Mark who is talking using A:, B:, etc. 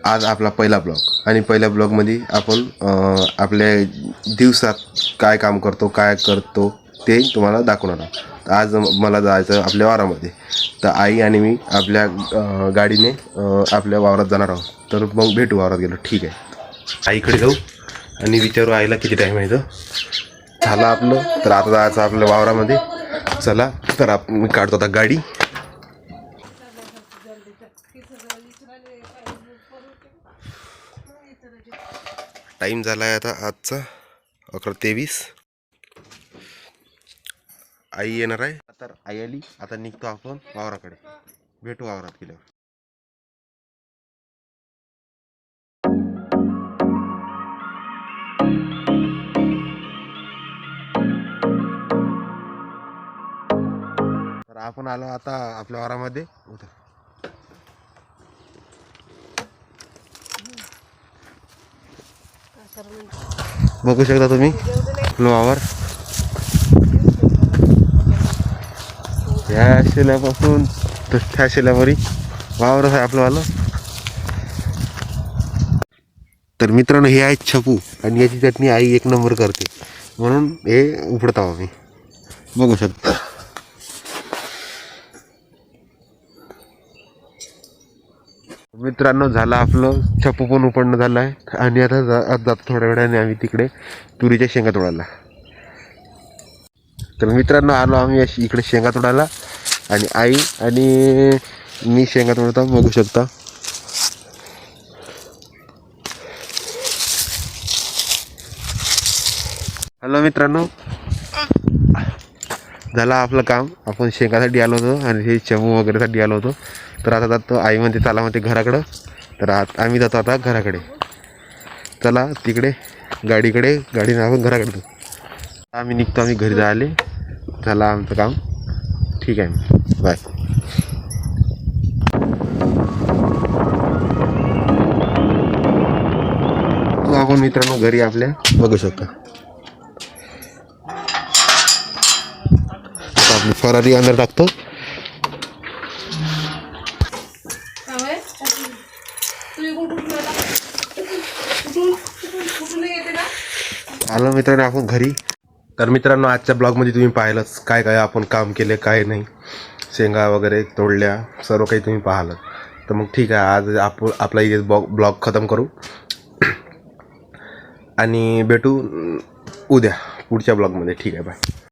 A: आज आपला पहिला ब्लॉग आणि पहिल्या ब्लॉगमध्ये आपण आपल्या दिवसात काय काम करतो काय करतो ते तुम्हाला दाखवणार आहोत. आज मला जायचं आपल्या वावरामध्ये, तर आई आणि मी आपल्या गाडीने आपल्या वावरात जाणार आहोत. तर मग भेटू वावरात गेलो. ठीक आहे, आईकडे जाऊ आणि विचारू आईला किती टाईम आहे. झालं आपलं, तर आता जायचं आपल्या वावरामध्ये. चला तर मी काढतो आता गाडी. टाईम झाला आहे आता आजचा 11:23. आई येणार आहे. आता आई आली, आता निघतो आपण वावराकडे. भेटू वावरात गेल्यावर. तर आपण आलो आता आपल्या वावरामध्ये. बघू शकता तुम्ही आपलं वावर. ह्या शेल्यापासून तर त्या शेल्यावरी वावरच आहे आपलं वालं. तर मित्रांनो, हे आहे छपू आणि याची चटणी आई एक नंबर करते, म्हणून हे उपडत आहो मी. बघू शकता. मित्रांनो, झालं आपलं छपू पण उपडणं झालं आहे आणि आता जातो थोड्या वेळाने आम्ही तिकडे तुरीच्या शेंगा तोडायला. तर मित्रांनो, आलो आम्ही इकडे शेंगा तोडायला आणि आई आणि मी शेंगा तोडता. बघू शकता. हॅलो मित्रांनो, झालं आपलं काम. आपण शेंगासाठी आलो होतो आणि हे चमू वगैरेसाठी आलो होतो. तर आता जातो. आई म्हणते चला म्हणते घराकडं. तर आम्ही जातो आता घराकडे. चला तिकडे गाडीकडे, गाडीने आपण घराकडे जाऊ. आम्ही निघतो, आम्ही घरी जायले. झालं आमचं काम. ठीक आहे, बाय. तू आपण मित्रांनो घरी आपल्या. बघू शकता आपली फरारी अंदर टाकतो. आलो मित्रांनो आपण घरी. तर मित्रांनो, आजच्या ब्लॉगमध्ये तुम्ही पाहिलंच काय काय आपण काम केले काय नाही. शेंगा वगैरे तोडल्या, सर्व काही तुम्ही पाहिलं. तर मग ठीक आहे, आज आपला इथे ब्लॉग खतम करू आणि भेटू उद्या पुढच्या ब्लॉगमध्ये. ठीक आहे, बाय.